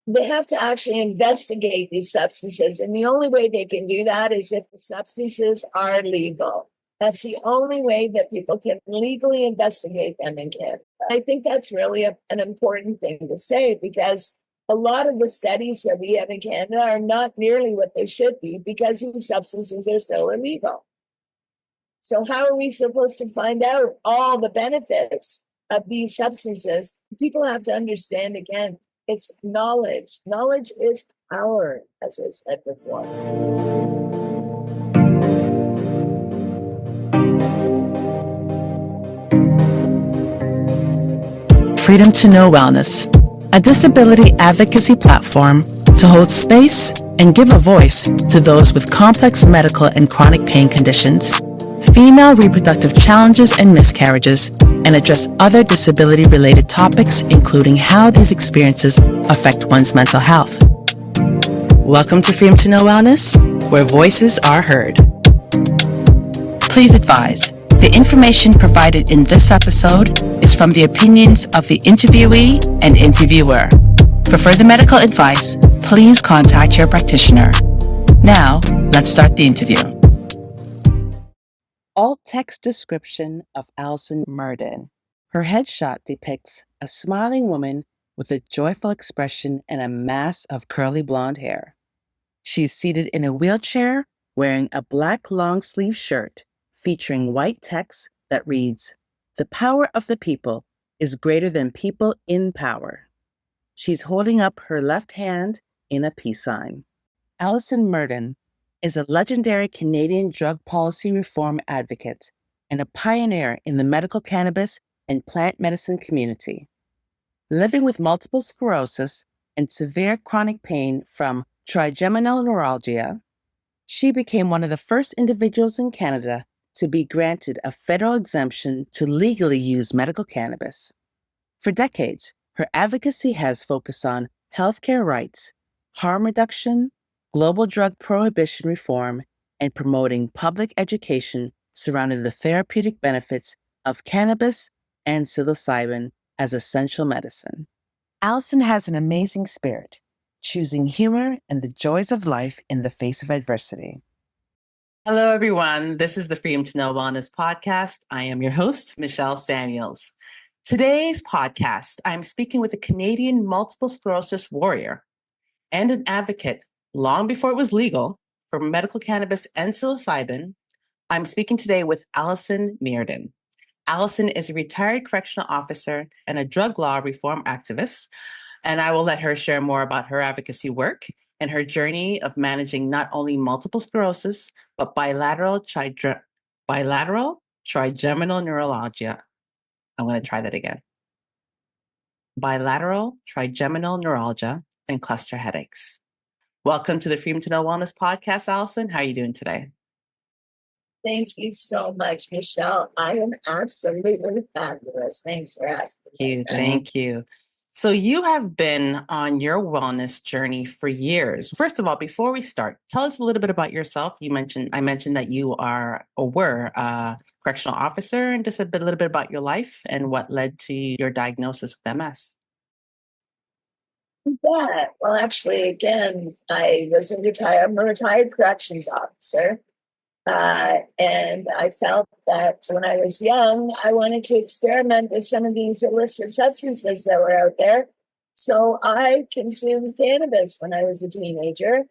they have to actually investigate these substances. And the only way they can do that is if the substances are legal. That's the only way that people can legally investigate them in Canada. I think that's really an important thing to say, because a lot of the studies that we have in Canada are not nearly what they should be because these substances are so illegal. So how are we supposed to find out all the benefits of these substances? People have to understand, again, it's knowledge. Knowledge is power, as I said before. Freedom to Know Wellness, a disability advocacy platform to hold space and give a voice to those with complex medical and chronic pain conditions, female reproductive challenges and miscarriages, and address other disability-related topics, including how these experiences affect one's mental health. Welcome to Freedom to Know Wellness, where voices are heard. Please advise, the information provided in this episode is from the opinions of the interviewee and interviewer. For further medical advice, please contact your practitioner. Now, let's start the interview. Alt text description of Alison Myrden. Her headshot depicts a smiling woman with a joyful expression and a mass of curly blonde hair. She is seated in a wheelchair wearing a black long-sleeve shirt featuring white text that reads, "The power of the people is greater than people in power." She's holding up her left hand in a peace sign. Alison Myrden is a legendary Canadian drug policy reform advocate and a pioneer in the medical cannabis and plant medicine community. Living with multiple sclerosis and severe chronic pain from trigeminal neuralgia, she became one of the first individuals in Canada to be granted a federal exemption to legally use medical cannabis. For decades, her advocacy has focused on healthcare rights, harm reduction, global drug prohibition reform, and promoting public education surrounding the therapeutic benefits of cannabis and psilocybin as essential medicine. Alison has an amazing spirit, choosing humor and the joys of life in the face of adversity. Hello, everyone. This is the Freedom to Know Wellness podcast. I am your host, Michelle Samuels. Today's podcast, I'm speaking with a Canadian multiple sclerosis warrior and an advocate long before it was legal for medical cannabis and psilocybin. I'm speaking today with Alison Myrden. Alison is a retired correctional officer and a drug law reform activist, and I will let her share more about her advocacy work and her journey of managing not only multiple sclerosis, but bilateral trigeminal neuralgia. I'm going to try that again. Bilateral trigeminal neuralgia and cluster headaches. Welcome to the Freedom to Know Wellness podcast, Alison. How are you doing today? Thank you so much, Michelle. I am absolutely fabulous. Thanks for asking. Thank you. So you have been on your wellness journey for years. First of all, before we start, tell us a little bit about yourself. I mentioned that you were a correctional officer, and just a little bit about your life and what led to your diagnosis with MS. Yeah, well, actually, again, I'm a retired corrections officer. And I felt that when I was young, I wanted to experiment with some of these illicit substances that were out there. So I consumed cannabis when I was a teenager.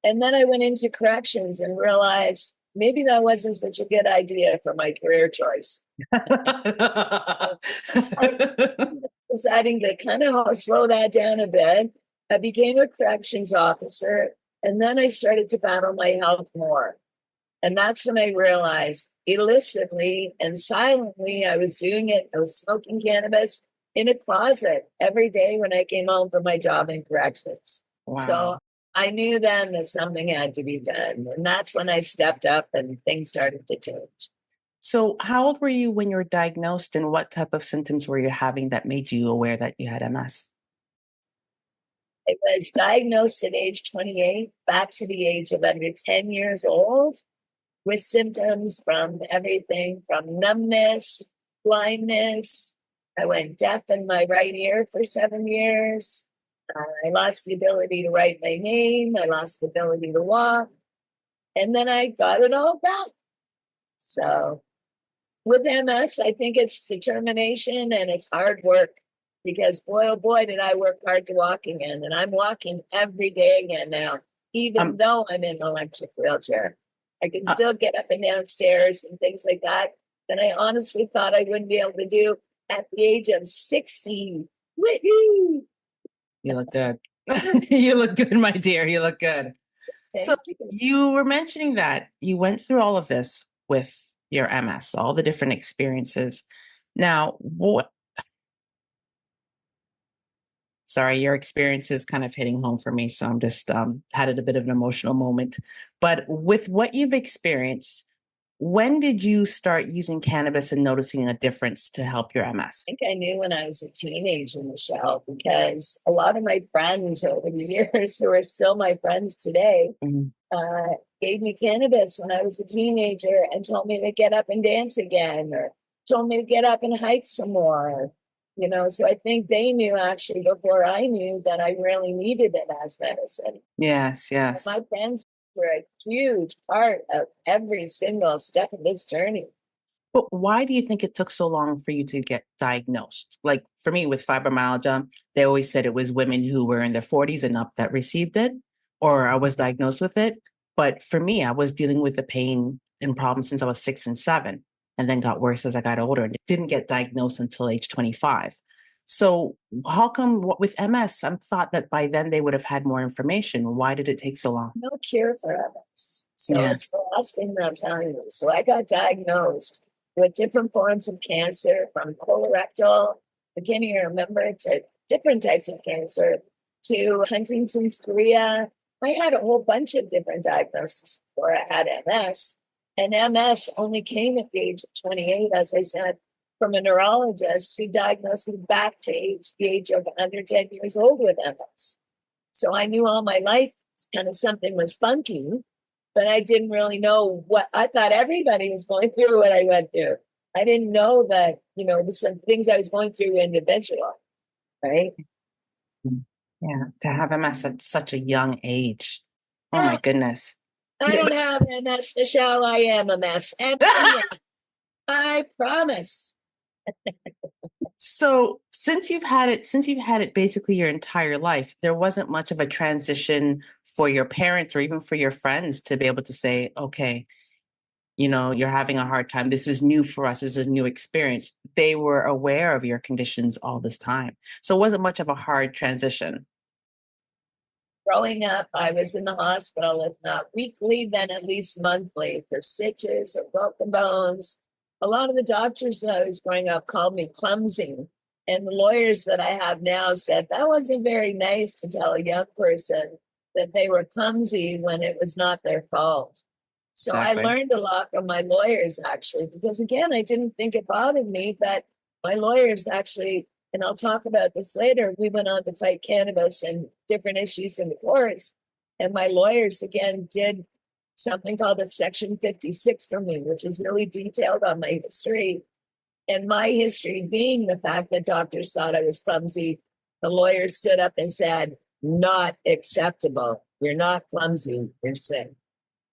And then I went into corrections and realized maybe that wasn't such a good idea for my career choice. Deciding to kind of slow that down a bit, I became a corrections officer. And then I started to battle my health more. And that's when I realized illicitly and silently I was doing it. I was smoking cannabis in a closet every day when I came home from my job in corrections. Wow. So I knew then that something had to be done. And that's when I stepped up and things started to change. So how old were you when you were diagnosed, and what type of symptoms were you having that made you aware that you had MS? I was diagnosed at age 28, back to the age of under 10 years old, with symptoms from everything from numbness, blindness. I went deaf in my right ear for 7 years. I lost the ability to write my name. I lost the ability to walk. And then I got it all back. So with MS, I think it's determination and it's hard work because boy, oh boy, did I work hard to walk again. And I'm walking every day again now, even though I'm in an electric wheelchair. I can still get up and down stairs and things like that I honestly thought I wouldn't be able to do at the age of 60. Woo-hoo! You look good. You look good, my dear. You look good. So you were mentioning that you went through all of this with your MS, all the different experiences. Now, sorry, your experience is kind of hitting home for me. So I'm just had a bit of an emotional moment. But with what you've experienced, when did you start using cannabis and noticing a difference to help your MS? I think I knew when I was a teenager, Michelle, because a lot of my friends over the years who are still my friends today gave me cannabis when I was a teenager and told me to get up and dance again, or told me to get up and hike some more. You know, so I think they knew actually before I knew that I really needed it as medicine. Yes, yes. My friends were a huge part of every single step of this journey. But why do you think it took so long for you to get diagnosed? Like for me with fibromyalgia, they always said it was women who were in their 40s and up that received it, or I was diagnosed with it. But for me, I was dealing with the pain and problems since I was 6 and 7, and then got worse as I got older and didn't get diagnosed until age 25. So how come with MS, I thought that by then they would have had more information? Why did it take so long? No cure for MS. So it's the last thing they'll tell you. So I got diagnosed with different forms of cancer, from colorectal, I can't even remember, to different types of cancer, to Huntington's chorea. I had a whole bunch of different diagnoses before I had MS. And MS only came at the age of 28, as I said, from a neurologist who diagnosed me back to the age of under 10 years old with MS. So I knew all my life kind of something was funky, but I didn't really know what I thought everybody was going through what I went through. I didn't know that, you know, some things I was going through were individual, right? Yeah, to have MS at such a young age. Oh my goodness. I don't have MS, Michelle. I am a mess. And I promise. So since you've had it basically your entire life, there wasn't much of a transition for your parents or even for your friends to be able to say, okay, you know, you're having a hard time. This is new for us. This is a new experience. They were aware of your conditions all this time. So it wasn't much of a hard transition. Growing up, I was in the hospital, if not weekly, then at least monthly, for stitches or broken bones. A lot of the doctors when I was growing up called me clumsy. And the lawyers that I have now said that wasn't very nice to tell a young person that they were clumsy when it was not their fault. So Exactly. I learned a lot from my lawyers, actually, because again, I didn't think it bothered me, but my lawyers actually, and I'll talk about this later, we went on to fight cannabis and different issues in the courts. And my lawyers, again, did something called a Section 56 for me, which is really detailed on my history. And my history being the fact that doctors thought I was clumsy, the lawyer stood up and said, not acceptable. You're not clumsy, you're sick.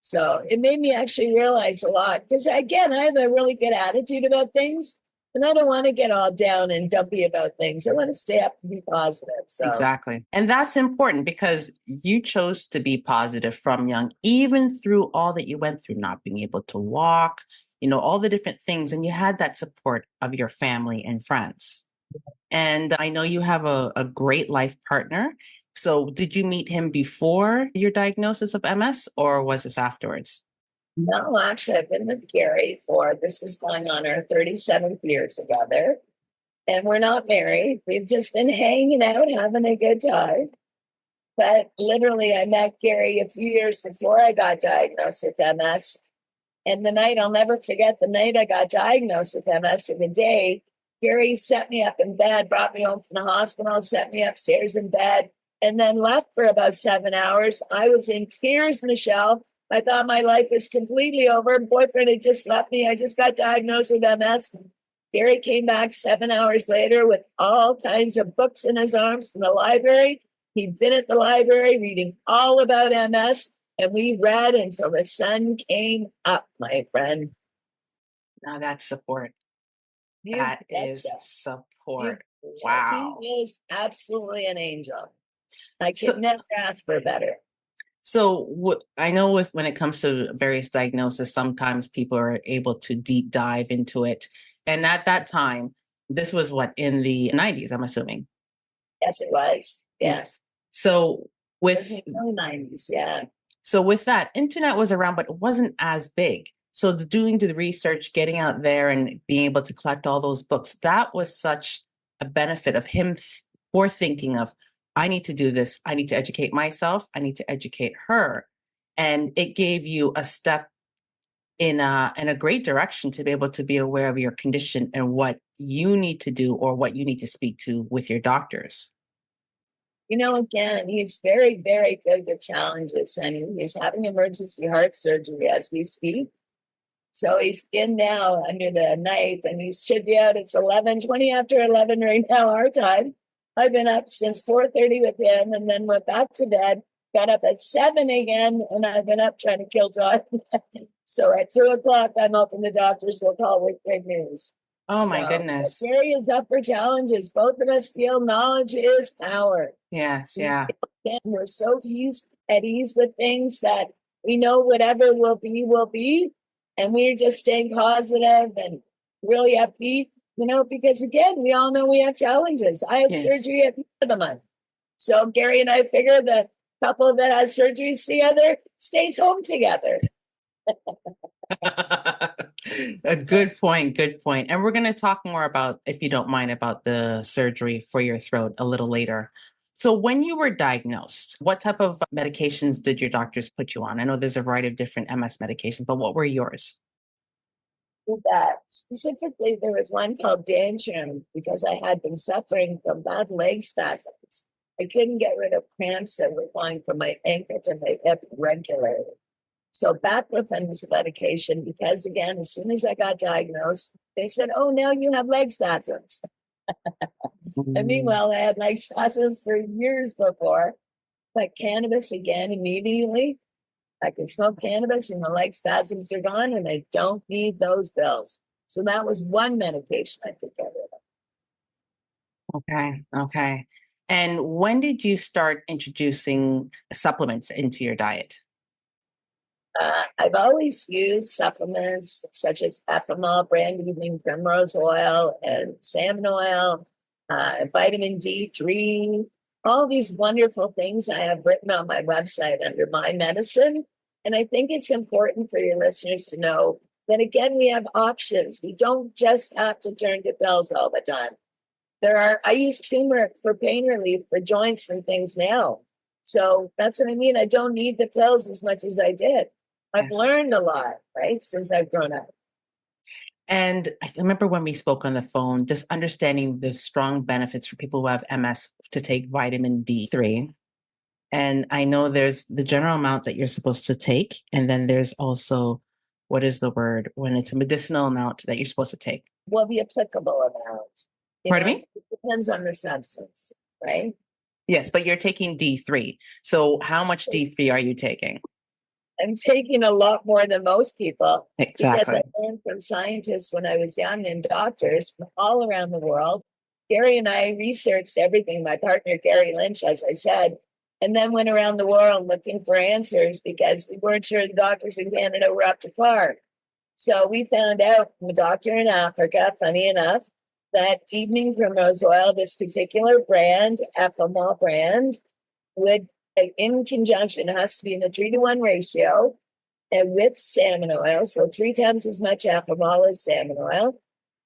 So it made me actually realize a lot because, again, I have a really good attitude about things and I don't want to get all down and dumpy about things. I want to stay up and be positive. So exactly. And that's important because you chose to be positive from young, even through all that you went through, not being able to walk, you know, all the different things. And you had that support of your family and friends. And I know you have a great life partner. So did you meet him before your diagnosis of MS or was this afterwards? no, actually, I've been with Gary for this is going on our 37th year together. And we're not married. We've just been hanging out, having a good time. But literally, I met Gary a few years before I got diagnosed with MS. And the night, I'll never forget the night I got diagnosed with MS, or the day, Gary set me up in bed, brought me home from the hospital, set me upstairs in bed, and then left for about 7 hours. I was in tears, Michelle. I thought my life was completely over. Boyfriend had just left me. I just got diagnosed with MS. Gary came back 7 hours later with all kinds of books in his arms from the library. He'd been at the library reading all about MS, and we read until the sun came up, my friend. Now that's support. You That is betcha. You support. betcha. Wow. He is absolutely an angel. I could So, never ask for better. I know when it comes to various diagnoses, sometimes people are able to deep dive into it. And at that time, this was what, in the 90s, I'm assuming. Yes, it was. Yes. So with the 90s, yeah. So with that, internet was around, but it wasn't as big. So doing the research, getting out there and being able to collect all those books, that was such a benefit of him for thinking of, I need to do this. I need to educate myself. I need to educate her. And it gave you a step in a great direction to be able to be aware of your condition and what you need to do or what you need to speak to with your doctors. You know, again, he's very, very good with challenges, and he's having emergency heart surgery as we speak. So he's in now under the knife, and he should be out. It's 11:20 after 11 right now, our time. I've been up since 4:30 with him, and then went back to bed, got up at 7 again, and I've been up trying to kill time. So at 2 o'clock, I'm hoping the doctors will call with good news. Oh my goodness. Gary is up for challenges. Both of us feel knowledge is power. Yes, yeah. And we're so at ease with things that we know whatever will be, will be. And we're just staying positive and really upbeat, because again, we all know we have challenges. I have surgery at the end of the month. So Gary and I figure the couple that has surgeries together stays home together. A good point. Good point. And we're going to talk more about, if you don't mind, about the surgery for your throat a little later. So when you were diagnosed, what type of medications did your doctors put you on? I know there's a variety of different MS medications, but what were yours? That specifically, there was one called Dangerin because I had been suffering from bad leg spasms. I couldn't get rid of cramps that were going from my ankle to my hip regularly. So baclofen was a medication because, again, as soon as I got diagnosed, they said, "Oh, now you have leg spasms." And meanwhile, I had leg spasms for years before. But cannabis, again, immediately, I can smoke cannabis and the leg spasms are gone and I don't need those pills. So that was one medication I could get rid of. Okay. Okay. And when did you start introducing supplements into your diet? I've always used supplements such as Ep11, brand evening primrose oil, and salmon oil, vitamin D3, all these wonderful things I have written on my website under my medicine. And I think it's important for your listeners to know that, again, we have options. We don't just have to turn to pills all the time. I use turmeric for pain relief for joints and things now. So that's what I mean. I don't need the pills as much as I did. I've learned a lot, right, since I've grown up. And I remember when we spoke on the phone, just understanding the strong benefits for people who have MS to take vitamin D3. And I know there's the general amount that you're supposed to take. And then there's also, what is the word, when it's a medicinal amount that you're supposed to take? Well, the applicable amount. Pardon me? It depends on the substance, right? Yes, but you're taking D3. So how much D3 are you taking? I'm taking a lot more than most people. Exactly. Because I learned from scientists when I was young and doctors from all around the world. Gary and I researched everything, my partner, Gary Lynch, as I said, and then went around the world looking for answers because we weren't sure the doctors in Canada were up to par. So we found out from a doctor in Africa, funny enough, that evening primrose oil, this particular brand, Ep11 brand, would, in conjunction, it has to be in a 3-to-1 ratio, and with salmon oil, so 3 times as much Ep11 as salmon oil.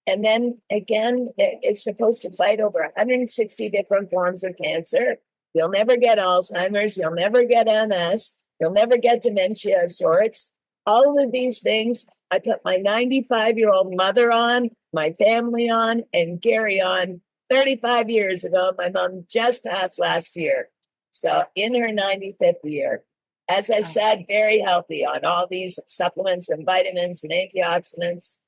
And then again, it's supposed to fight over 160 different forms of cancer. You'll never get Alzheimer's, you'll never get MS, you'll never get dementia of sorts. All of these things, I put my 95-year-old mother on, my family on, and Gary on 35 years ago. My mom just passed last year. So in her 95th year, as I said, very healthy on all these supplements and vitamins and antioxidants.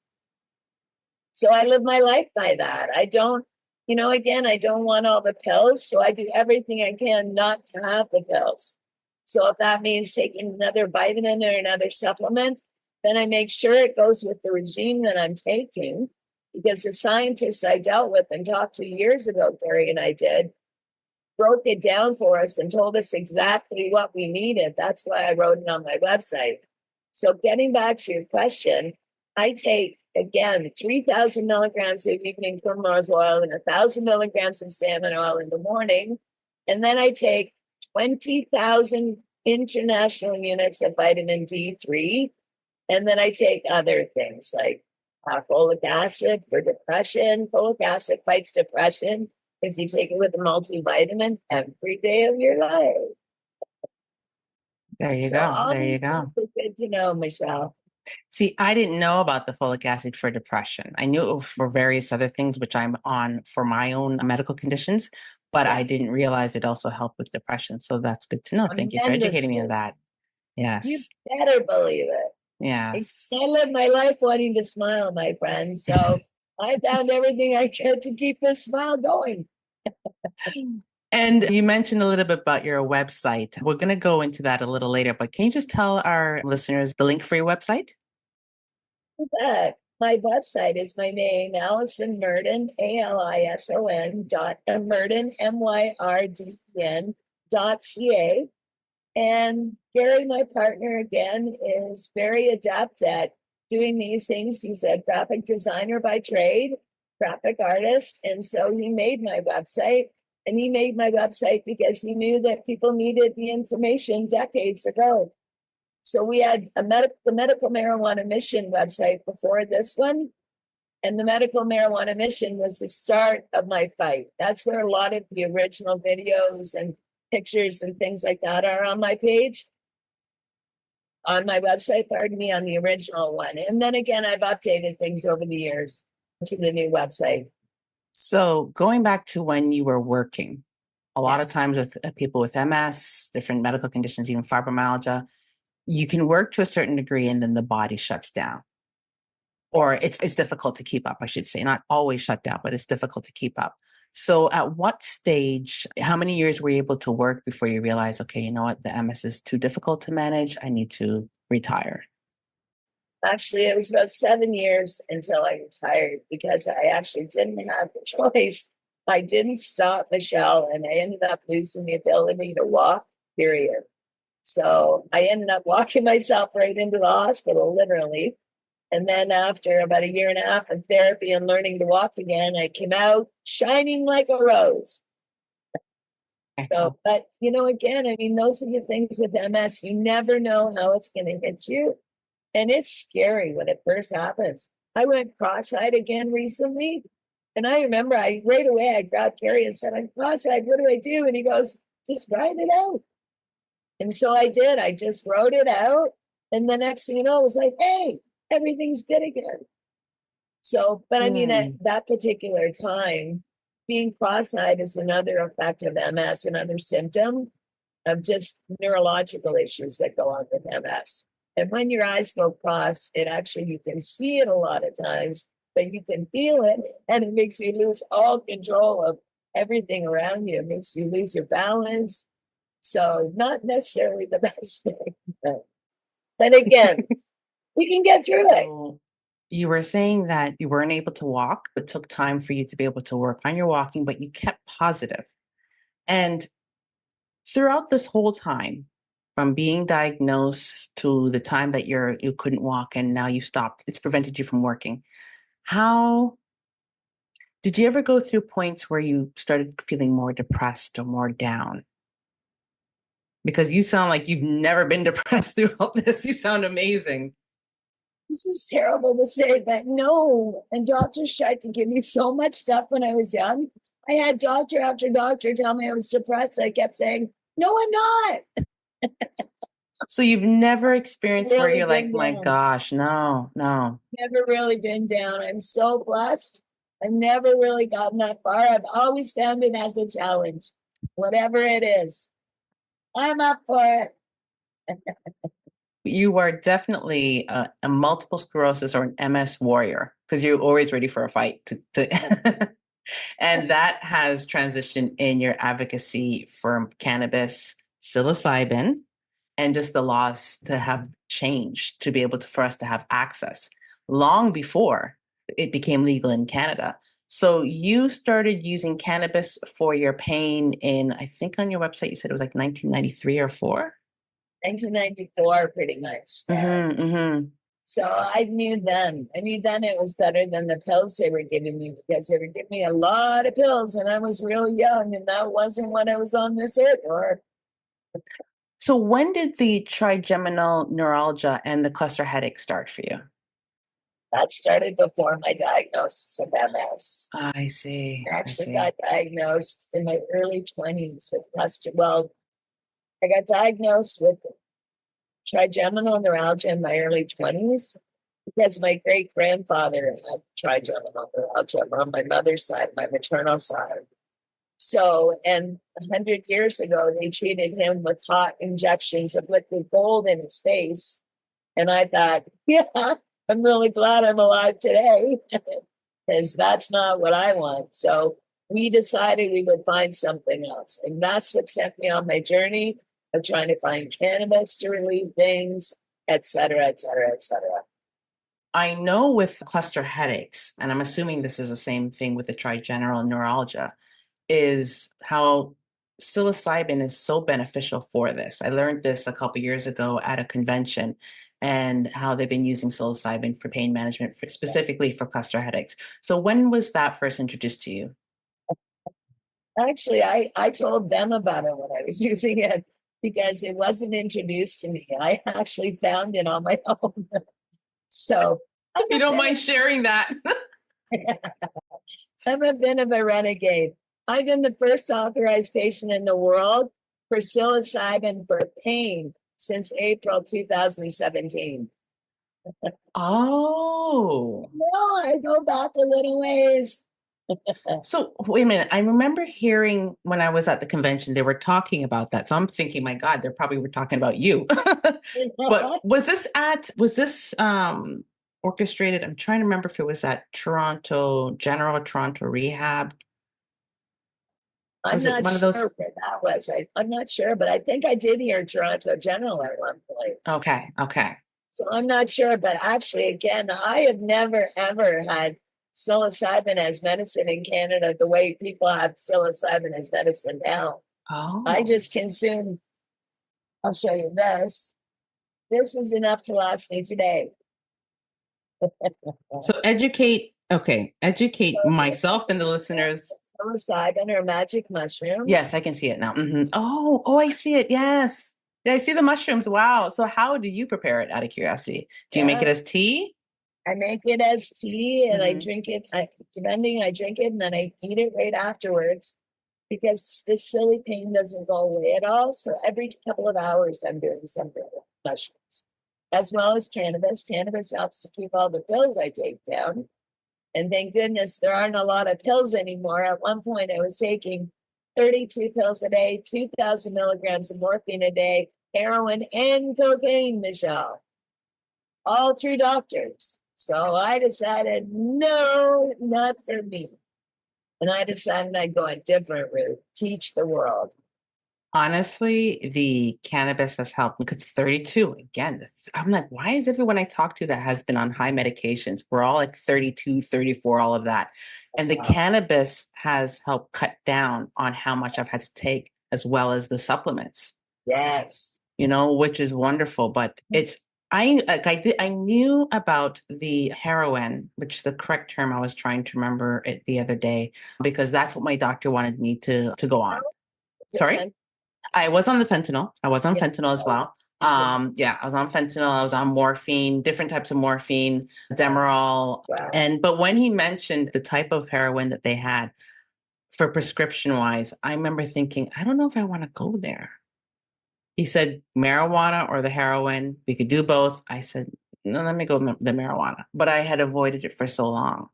So I live my life by that. I don't Again, I don't want all the pills, so I do everything I can not to have the pills. So if that means taking another vitamin or another supplement, then I make sure it goes with the regime that I'm taking, because the scientists I dealt with and talked to years ago, Gary and I did, broke it down for us and told us exactly what we needed. That's why I wrote it on my website. So getting back to your question, I take, again, 3,000 milligrams of evening primrose oil and 1,000 milligrams of salmon oil in the morning. And then I take 20,000 international units of vitamin D3. And then I take other things like folic acid for depression. Folic acid fights depression if you take it with a multivitamin every day of your life. There you So go. all There you these go. things are good to know, Michelle. See, I didn't know about the folic acid for depression. I knew it for various other things, which I'm on for my own medical conditions, but I Yes, didn't realize it also helped with depression. So that's good to know. Thank you for educating me on tremendously. that. You Yes. better believe it. Yes. I live my life wanting to smile, my friend. So I found everything I could to keep this smile going. And you mentioned a little bit about your website. We're going to go into that a little later, but can you just tell our listeners the link for your website? But my website is my name, Alison Myrden, ALISON Myrden, MYRDEN.ca. And Gary, my partner, again, is very adept at doing these things. He's a graphic designer by trade, graphic artist. And so he made my website. And he made my website because he knew that people needed the information decades ago. So we had the medical marijuana mission website before this one. And the medical marijuana mission was the start of my fight. That's where a lot of the original videos and pictures and things like that are on my page, on my website, pardon me, on the original one. And then again, I've updated things over the years to the new website. So going back to when you were working, a lot of Yes. times with people with MS, different medical conditions, even fibromyalgia, you can work to a certain degree and then the body shuts down. Or Yes. it's difficult to keep up, I should say. Not always shut down, but it's difficult to keep up. So at what stage, how many years were you able to work before you realized, okay, you know what, the MS is too difficult to manage. I need to retire? Actually, it was about 7 years until I retired because I actually didn't have the choice. I didn't stop, Michelle, and I ended up losing the ability to walk, period. So I ended up walking myself right into the hospital, literally. And then after about a year and a half of therapy and learning to walk again, I came out shining like a rose. So, but again, I mean, those are the things with MS. You never know how it's going to hit you. And it's scary when it first happens. I went cross-eyed again recently. And I remember right away I grabbed Gary and said, I'm cross-eyed, what do I do? And he goes, just write it out. And so I did. I just wrote it out. And the next thing you know, it was like, hey, everything's good again. So, but I mean, at that particular time, being cross-eyed is another effect of MS, another symptom of just neurological issues that go on with MS. And when your eyes go crossed, it actually, you can see it a lot of times, but you can feel it, and it makes you lose all control of everything around you. It makes you lose your balance. So, not necessarily the best thing. But again, we can get through it. So you were saying that you weren't able to walk. It took time for you to be able to work on your walking, but you kept positive. And throughout this whole time, from being diagnosed to the time that you couldn't walk and now you stopped, it's prevented you from working. How did you ever go through points where you started feeling more depressed or more down? Because you sound like you've never been depressed throughout this. You sound amazing. This is terrible to say, but no. And doctors tried to give me so much stuff when I was young. I had doctor after doctor tell me I was depressed. I kept saying, no, I'm not. So you've never experienced where Really you're like, been my down. gosh, no, no. Never really been down. I'm so blessed. I've never really gotten that far. I've always found it as a challenge, whatever it is. I'm up for it. You are definitely a multiple sclerosis or an MS warrior because you're always ready for a fight. And that has transitioned in your advocacy for cannabis, psilocybin, and just the laws to have changed to be able to, for us to have access long before it became legal in Canada. So you started using cannabis for your pain in, I think on your website, you said it was like 1993 or 4? 1994, pretty much. So I knew then. I knew then it was better than the pills they were giving me, because they were giving me a lot of pills and I was real young, and that wasn't what I was on this earth for. So when did the trigeminal neuralgia and the cluster headache start for you? That started before my diagnosis of MS. I see. I actually got diagnosed in my early 20s with cluster. Well, I got diagnosed with trigeminal neuralgia in my early 20s because my great grandfather had trigeminal neuralgia on my mother's side, my maternal side. So, and 100 years ago, they treated him with hot injections of liquid gold in his face. And I thought, yeah, I'm really glad I'm alive today, because that's not what I want. So we decided we would find something else. And that's what sent me on my journey of trying to find cannabis to relieve things, et cetera, et cetera, et cetera. I know with cluster headaches, and I'm assuming this is the same thing with the trigeminal neuralgia, is how psilocybin is so beneficial for this. I learned this a couple years ago at a convention, and how they've been using psilocybin for pain management, specifically for cluster headaches. So when was that first introduced to you? Actually, I told them about it when I was using it, because it wasn't introduced to me. I actually found it on my own. So If you don't mind sharing that. I'm a bit of a renegade. I've been the first authorized patient in the world for psilocybin for pain since April 2017. Oh. No, I go back a little ways. So wait a minute. I remember hearing when I was at the convention, they were talking about that. So I'm thinking, my God, they probably were talking about you. But was this orchestrated? I'm trying to remember if it was at General Toronto Rehab. I'm not sure where that was. I'm not sure, but I think I did hear Toronto General at one point. Okay. So I'm not sure, but actually, again, I have never, ever had psilocybin as medicine in Canada the way people have psilocybin as medicine now. Oh. I just consume, I'll show you this. This is enough to last me today. So educate myself and the listeners. Psilocybin or magic mushrooms. Yes, I can see it now. Oh, I see it. Yes. Yeah, I see the mushrooms. Wow. So how do you prepare it, out of curiosity? Do you make it as tea? I make it as tea, and I drink it. I drink it and then I eat it right afterwards, because this silly pain doesn't go away at all. So every couple of hours, I'm doing something with mushrooms, as well as cannabis. Cannabis helps to keep all the pills I take down. And thank goodness there aren't a lot of pills anymore. At one point, I was taking 32 pills a day, 2,000 milligrams of morphine a day, heroin and cocaine, Michelle, all through doctors. So I decided, no, not for me. And I decided I'd go a different route, teach the world. Honestly, the cannabis has helped because 32, again, I'm like, why is everyone I talk to that has been on high medications? We're all like 32, 34, all of that. And the cannabis has helped cut down on how much I've had to take, as well as the supplements. Yes. Which is wonderful. But I knew about the heroin, which is the correct term. I was trying to remember it the other day, because that's what my doctor wanted me to go on. Sorry? I was on the fentanyl. I was on fentanyl as well. I was on fentanyl. I was on morphine, different types of morphine, Demerol. Wow. But when he mentioned the type of heroin that they had for prescription wise, I remember thinking, I don't know if I want to go there. He said marijuana or the heroin. We could do both. I said, no, let me go the marijuana. But I had avoided it for so long.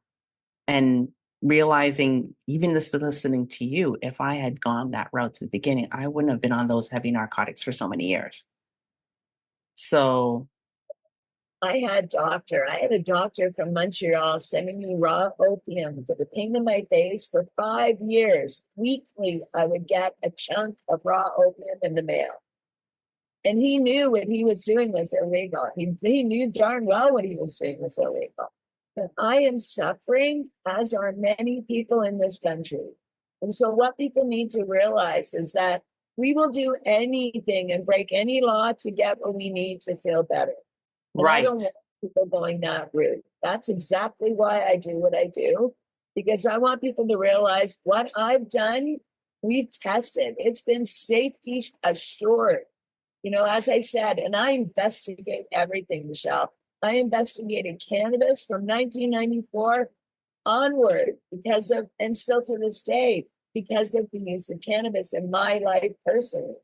And realizing, even listening to you, if I had gone that route to the beginning, I wouldn't have been on those heavy narcotics for so many years. So I had a doctor from Montreal sending me raw opium for the pain in my face for 5 years. Weekly, I would get a chunk of raw opium in the mail. And he knew what he was doing was illegal. He knew darn well what he was doing was illegal. But I am suffering, as are many people in this country. And so what people need to realize is that we will do anything and break any law to get what we need to feel better. And I don't Right. want people going that route. That's exactly why I do what I do, because I want people to realize what I've done, we've tested. It's been safety assured. As I said, and I investigate everything, Michelle. I investigated cannabis from 1994 onward and still to this day, because of the use of cannabis in my life personally.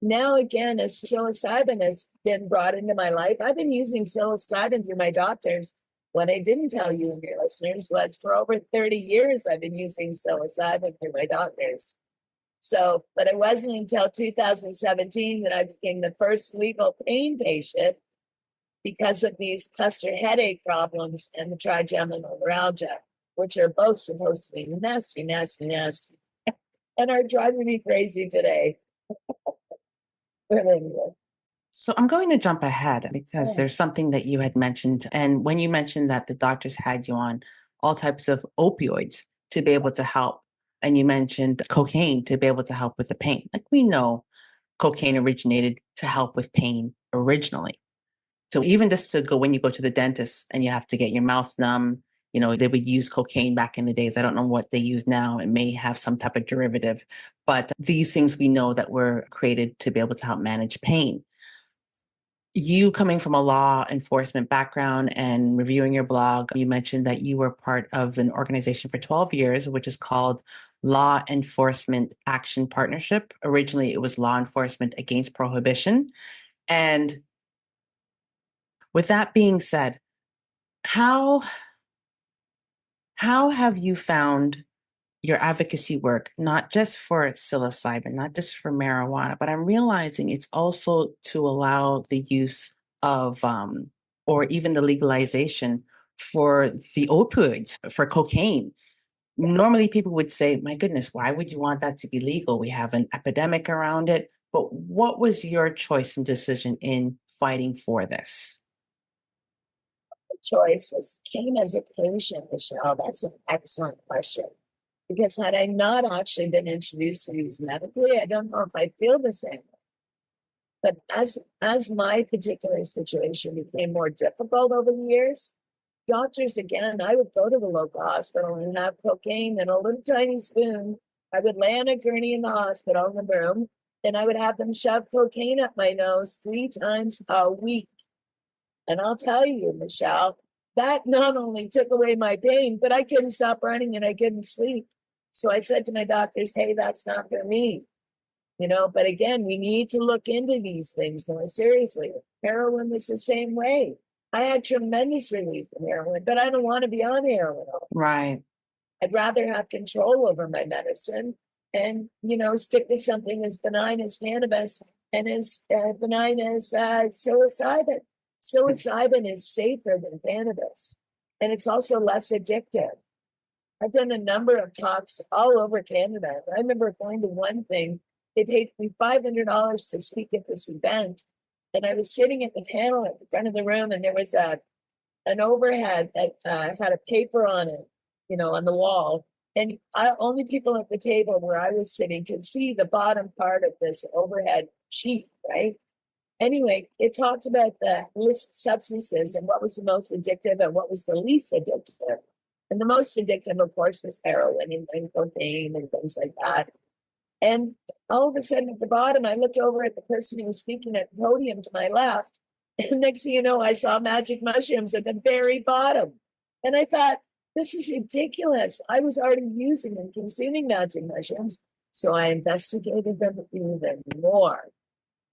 Now, again, as psilocybin has been brought into my life, I've been using psilocybin through my doctors. What I didn't tell you and your listeners was for over 30 years, I've been using psilocybin through my doctors. So, but it wasn't until 2017 that I became the first legal pain patient because of these cluster headache problems and the trigeminal neuralgia, which are both supposed to be nasty, nasty, nasty, and are driving me crazy today. But anyway. So I'm going to jump ahead because there's something that you had mentioned. And when you mentioned that the doctors had you on all types of opioids to be able to help, and you mentioned cocaine to be able to help with the pain. Like we know cocaine originated to help with pain originally. So even just to go when you go to the dentist and you have to get your mouth numb, they would use cocaine back in the days. I don't know what they use now. It may have some type of derivative, but these things we know that were created to be able to help manage pain. You coming from a law enforcement background and reviewing your blog, you mentioned that you were part of an organization for 12 years, which is called Law Enforcement Action Partnership. Originally, it was Law Enforcement Against Prohibition. And with that being said, how have you found your advocacy work, not just for psilocybin, not just for marijuana, but I'm realizing it's also to allow the use of, or even the legalization for the opioids, for cocaine. Normally, people would say, my goodness, why would you want that to be legal? We have an epidemic around it. But what was your choice and decision in fighting for this? Choice came as a patient, Michelle. That's an excellent question. Because had I not actually been introduced to these medically, I don't know if I feel the same. But as my particular situation became more difficult over the years, doctors again, I would go to the local hospital and have cocaine in a little tiny spoon. I would lay on a gurney in the hospital in the room, and I would have them shove cocaine up my nose 3 times a week. And I'll tell you, Michelle, that not only took away my pain, but I couldn't stop running and I couldn't sleep. So I said to my doctors, hey, that's not for me. But again, we need to look into these things more seriously. Heroin was the same way. I had tremendous relief from heroin, but I don't want to be on heroin. Right. I'd rather have control over my medicine and, stick with something as benign as cannabis and as benign as psilocybin. Psilocybin is safer than cannabis, and it's also less addictive. I've done a number of talks all over Canada. I remember going to one thing, they paid me $500 to speak at this event, and I was sitting at the panel at the front of the room, and there was an overhead that had a paper on it, on the wall. And only people at the table where I was sitting could see the bottom part of this overhead sheet, right? Anyway, it talked about the illicit substances and what was the most addictive and what was the least addictive. And the most addictive, of course, was heroin and cocaine and things like that. And all of a sudden at the bottom, I looked over at the person who was speaking at the podium to my left. And next thing you know, I saw magic mushrooms at the very bottom. And I thought, this is ridiculous. I was already using and consuming magic mushrooms. So I investigated them even more.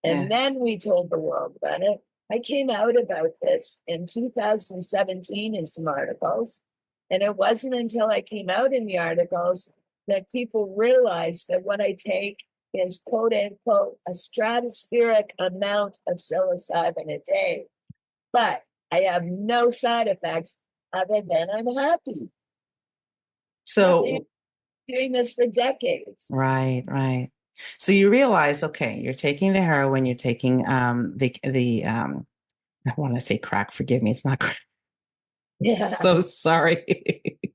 And then we told the world about it. I came out about this in 2017 in some articles. And it wasn't until I came out in the articles that people realized that what I take is quote unquote a stratospheric amount of psilocybin a day. But I have no side effects other than I'm happy. So, I've been doing this for decades. right. So you realize, okay, you're taking the heroin, you're taking the I want to say crack, forgive me, it's not crack. Yeah, So sorry.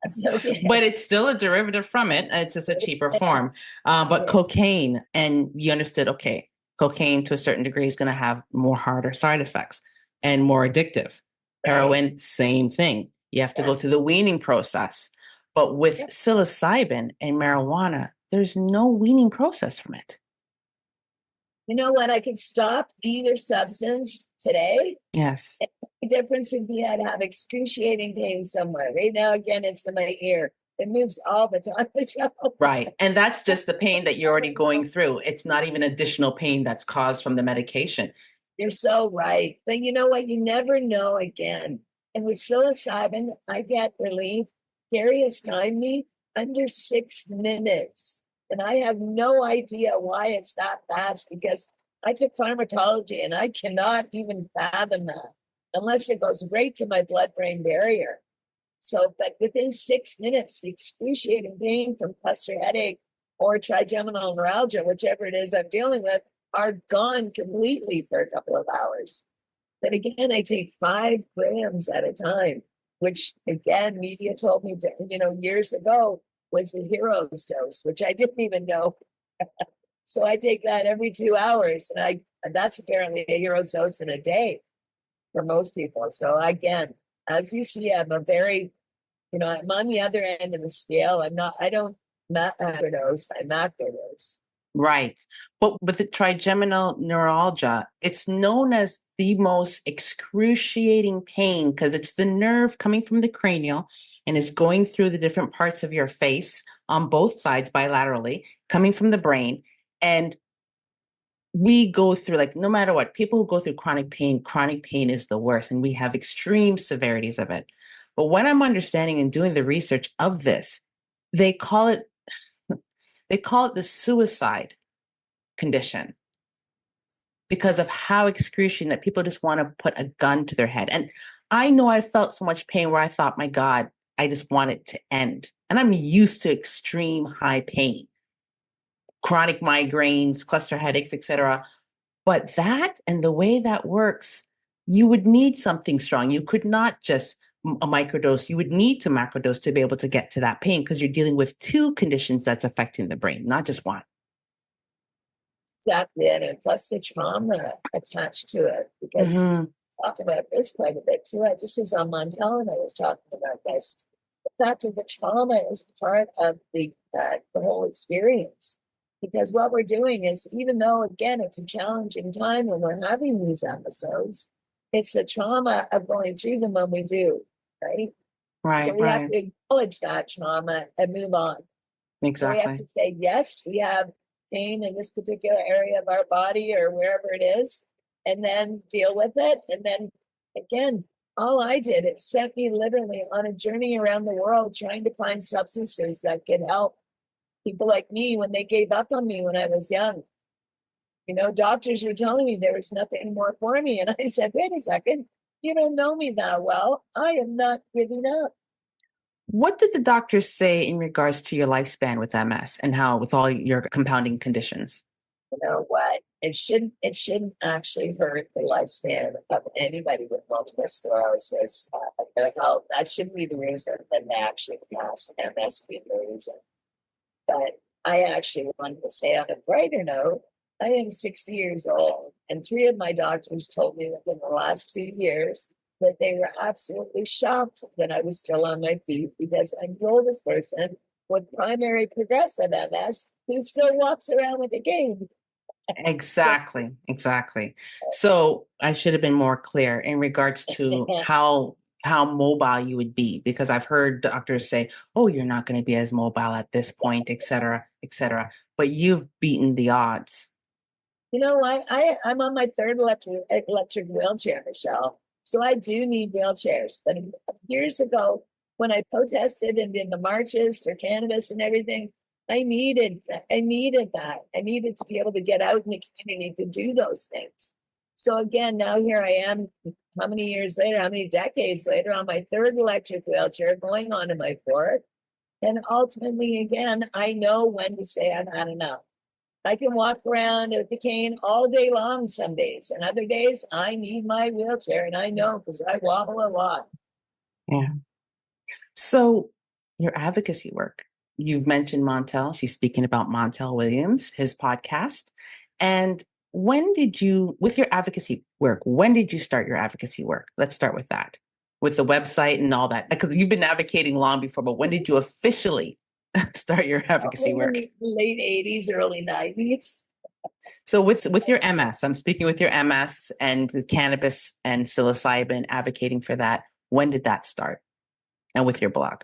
that's okay. But it's still a derivative from it. It's just a cheaper form. But Yeah. cocaine, and you understood, okay, cocaine to a certain degree is going to have more harder side effects and more addictive. Right. Heroin, same thing. You have to go through the weaning process. But with psilocybin and marijuana, there's no weaning process from it. You know what? I could stop either substance today. Yes. The difference would be I'd have excruciating pain somewhere. Right now, again, it's in my ear. It moves all the time. Right. And that's just the pain that you're already going through. It's not even additional pain that's caused from the medication. You're so right. But you know what? You never know again. And with psilocybin, I get relief. Gary has timed me under 6 minutes. And I have no idea why it's that fast because I took pharmacology and I cannot even fathom that unless it goes right to my blood-brain barrier. So, but within 6 minutes, the excruciating pain from cluster headache or trigeminal neuralgia, whichever it is I'm dealing with, are gone completely for a couple of hours. But again, I take 5 grams at a time, which again, media told me, years ago was the hero's dose, which I didn't even know. So I take that every 2 hours, and that's apparently a hero's dose in a day for most people. So again, as you see, I'm a very, I'm on the other end of the scale. I don't microdose, I macrodose. Right. But with the trigeminal neuralgia, it's known as the most excruciating pain because it's the nerve coming from the cranial and is going through the different parts of your face on both sides bilaterally, coming from the brain. And we go through, like, no matter what, people who go through chronic pain is the worst, and we have extreme severities of it. But what I'm understanding and doing the research of this, they call it the suicide condition because of how excruciating that people just want to put a gun to their head. And I know I felt so much pain where I thought, my God, I just want it to end. And I'm used to extreme high pain, chronic migraines, cluster headaches, etc. But that and the way that works, you would need something strong. You could not just a microdose. You would need to macrodose to be able to get to that pain because you're dealing with two conditions that's affecting the brain, not just one. Exactly. And plus the trauma attached to it, because talk about this quite a bit too. I just was on Montel and I was talking about this. The fact that the trauma is part of the whole experience. Because what we're doing is, even though again it's a challenging time when we're having these episodes, it's the trauma of going through them when we do, right? So we have to acknowledge that trauma and move on. So we have to say, yes, we have pain in this particular area of our body or wherever it is, and then deal with it. And then again, all I did, it sent me literally on a journey around the world trying to find substances that could help people like me when they gave up on me when I was young. Doctors were telling me there was nothing more for me. And I said, wait a second, you don't know me that well. I am not giving up. What did the doctors say in regards to your lifespan with MS and how with all your compounding conditions? You know what? It shouldn't actually hurt the lifespan of anybody with multiple sclerosis. That shouldn't be the reason that they actually pass MS being the reason. But I actually wanted to say on a brighter note, I am 60 years old, and 3 of my doctors told me within the last 2 years that they were absolutely shocked that I was still on my feet because I'm the oldest person with primary progressive MS who still walks around with a cane. Exactly. So I should have been more clear in regards to how mobile you would be, because I've heard doctors say, oh, you're not going to be as mobile at this point, et cetera, but you've beaten the odds. You know what? I'm on my 3rd electric wheelchair, Michelle. So I do need wheelchairs. But years ago, when I protested and did the marches for cannabis and everything, I needed that. I needed to be able to get out in the community to do those things. So again, now here I am how many years later, how many decades later, on my third electric wheelchair, going on to my fourth. And ultimately, again, I know when to say I've had enough. I can walk around with the cane all day long some days, and other days I need my wheelchair, and I know because I wobble a lot. Yeah. So your advocacy work, you've mentioned Montel. She's speaking about Montel Williams, his podcast. And when did you, with your advocacy work, when did you start your advocacy work? Let's start with that, with the website and all that, because you've been advocating long before, but when did you officially start your advocacy work? Late 80s, early 90s. So with your MS, I'm speaking with your MS and the cannabis and psilocybin, advocating for that. When did that start? And with your blog?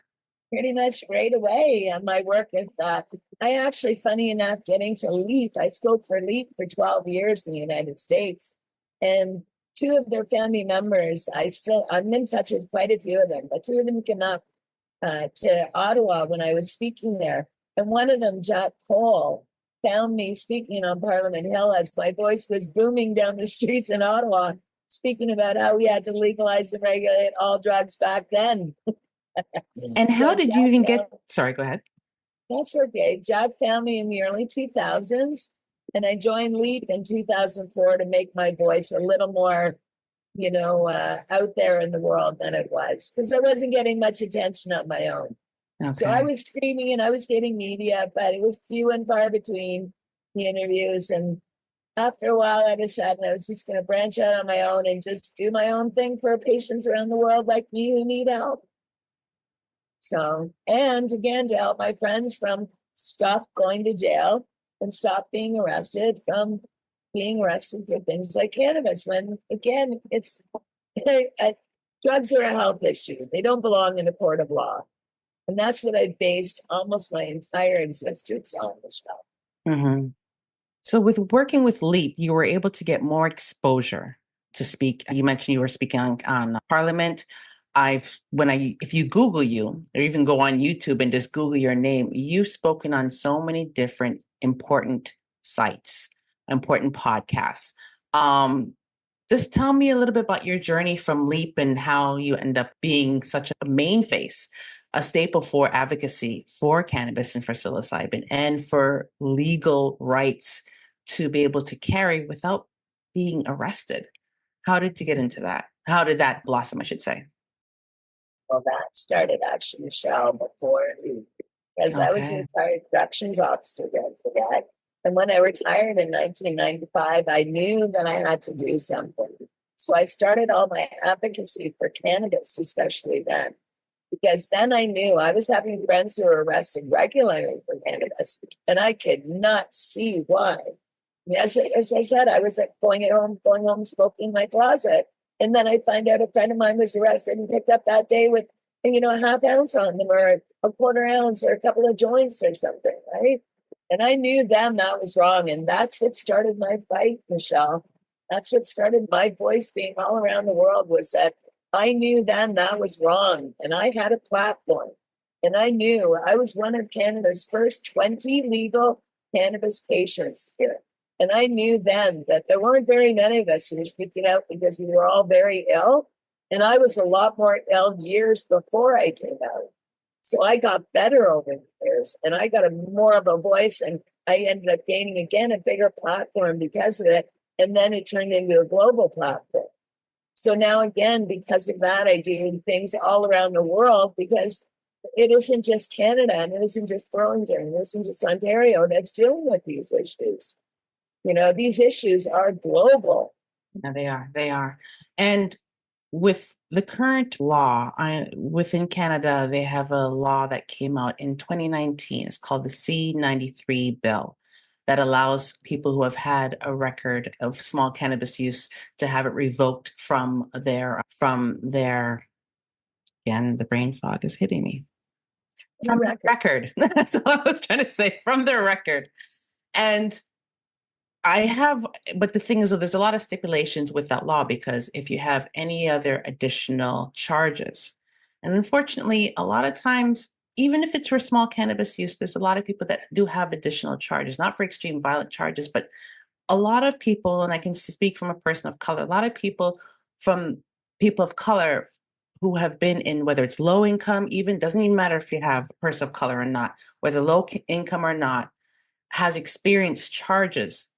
Pretty much right away. My work with I actually, funny enough, getting to LEAP, I spoke for LEAP for 12 years in the United States. And two of their family members, I'm in touch with quite a few of them, but two of them came up to Ottawa when I was speaking there. And one of them, Jack Cole, found me speaking on Parliament Hill as my voice was booming down the streets in Ottawa, speaking about how we had to legalize and regulate all drugs back then. And how did you even get, sorry, go ahead. That's okay. Jack found me in the early 2000s, and I joined LEAP in 2004 to make my voice a little more, out there in the world than it was, because I wasn't getting much attention on my own. Okay. So I was screaming and I was getting media, but it was few and far between, the interviews. And after a while, I decided I was just going to branch out on my own and just do my own thing for patients around the world like me who need help. So, and again, to help my friends from stop going to jail and stop being arrested from being arrested for things like cannabis. When again, drugs are a health issue. They don't belong in a court of law. And that's what I based almost my entire existence on, Michelle. Mm-hmm. So with working with LEAP, you were able to get more exposure to speak. You mentioned you were speaking on Parliament. If you Google you, or even go on YouTube and just Google your name, you've spoken on so many different important sites, important podcasts. Just tell me a little bit about your journey from LEAP and how you end up being such a main face, a staple for advocacy for cannabis and for psilocybin and for legal rights to be able to carry without being arrested. How did you get into that? How did that blossom, I should say? Well, that started actually, Michelle, before LEAP, because I was a retired corrections officer, don't forget. And when I retired in 1995, I knew that I had to do something. So I started all my advocacy for cannabis, especially then, because then I knew I was having friends who were arrested regularly for cannabis, and I could not see why. As I said, I was going home, smoking in my closet. And then I find out a friend of mine was arrested and picked up that day with, a half ounce on them or a quarter ounce or a couple of joints or something, right? And I knew then that was wrong. And that's what started my fight, Michelle. That's what started my voice being all around the world, was that I knew then that was wrong. And I had a platform. And I knew I was one of Canada's first 20 legal cannabis patients here. And I knew then that there weren't very many of us who were speaking out because we were all very ill. And I was a lot more ill years before I came out. So I got better over the years and I got more of a voice, and I ended up gaining again a bigger platform because of it. And then it turned into a global platform. So now again, because of that, I do things all around the world, because it isn't just Canada and it isn't just Burlington, it isn't just Ontario that's dealing with these issues. These issues are global. Yeah, they are. And with the current law within Canada, they have a law that came out in 2019. It's called the C-93 bill, that allows people who have had a record of small cannabis use to have it revoked from their, again, the brain fog is hitting me. From the record. That's what I was trying to say, from their record. And but the thing is, there's a lot of stipulations with that law, because if you have any other additional charges, and unfortunately, a lot of times, even if it's for small cannabis use, there's a lot of people that do have additional charges, not for extreme violent charges, but a lot of people, and I can speak from a person of color, a lot of people from people of color who have been in, whether it's low income, even doesn't even matter if you have a person of color or not, whether low income or not, has experienced charges.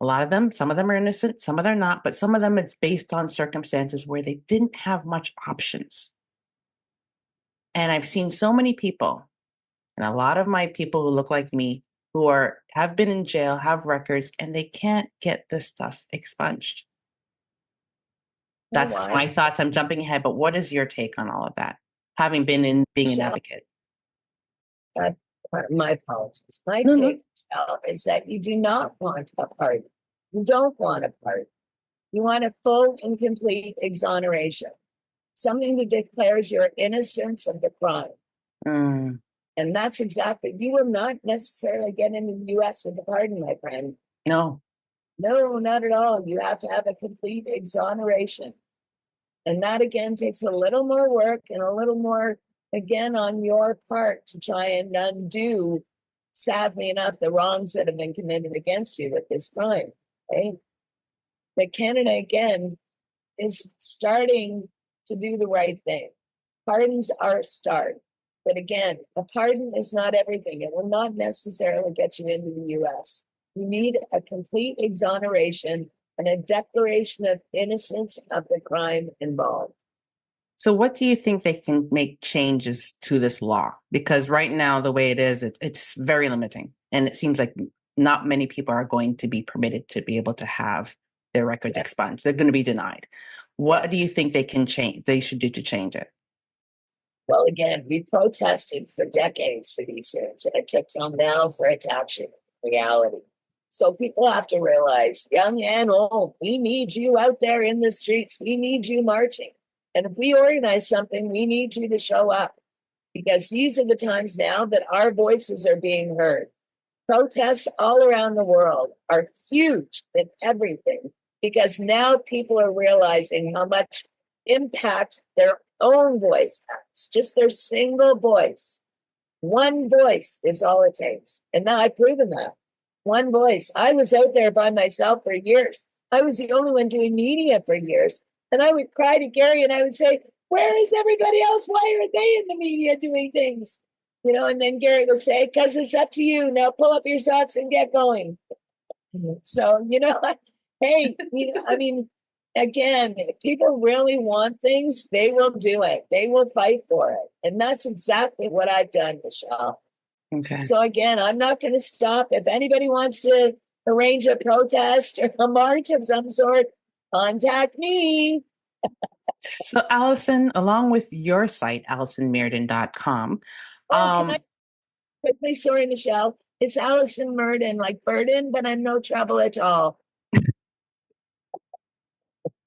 A lot of them, some of them are innocent, some of them are not, but some of them it's based on circumstances where they didn't have much options. And I've seen so many people, and a lot of my people who look like me, who have been in jail, have records, and they can't get this stuff expunged. That's my thoughts. I'm jumping ahead, but what is your take on all of that? Having been in being an advocate. My apologies. My take is that you do not want a pardon. You don't want a pardon. You want a full and complete exoneration. Something that declares your innocence of the crime. And that's exactly, you will not necessarily get into the US with a pardon, my friend. No, not at all. You have to have a complete exoneration. And that again takes a little more work and a little more, again, on your part to try and undo, sadly enough, the wrongs that have been committed against you with this crime. Right? But Canada, again, is starting to do the right thing. Pardons are a start. But again, a pardon is not everything. It will not necessarily get you into the US. You need a complete exoneration and a declaration of innocence of the crime involved. So what do you think they can make changes to this law? Because right now, the way it is, it's very limiting. And it seems like not many people are going to be permitted to be able to have their records expunged. They're going to be denied. What do you think they should do to change it? Well, again, we protested for decades for these things, and it took till now for it to actually be reality. So people have to realize, young and old, we need you out there in the streets. We need you marching. And if we organize something, we need you to show up, because these are the times now that our voices are being heard. Protests all around the world are huge in everything, because now people are realizing how much impact their own voice has, just their single voice. One voice is all it takes. And now I've proven that. One voice. I was out there by myself for years. I was the only one doing media for years. And I would cry to Gary and I would say, where is everybody else? Why are they in the media doing things? And then Gary would say, because it's up to you. Now pull up your socks and get going. So, hey, again, if people really want things, they will do it. They will fight for it. And that's exactly what I've done, Michelle. Okay. So again, I'm not going to stop. If anybody wants to arrange a protest or a march of some sort, contact me. So Alison, along with your site, AlisonMyrden.com. Can I quickly, sorry, Michelle, it's Alison Myrden, like burden, but I'm no trouble at all.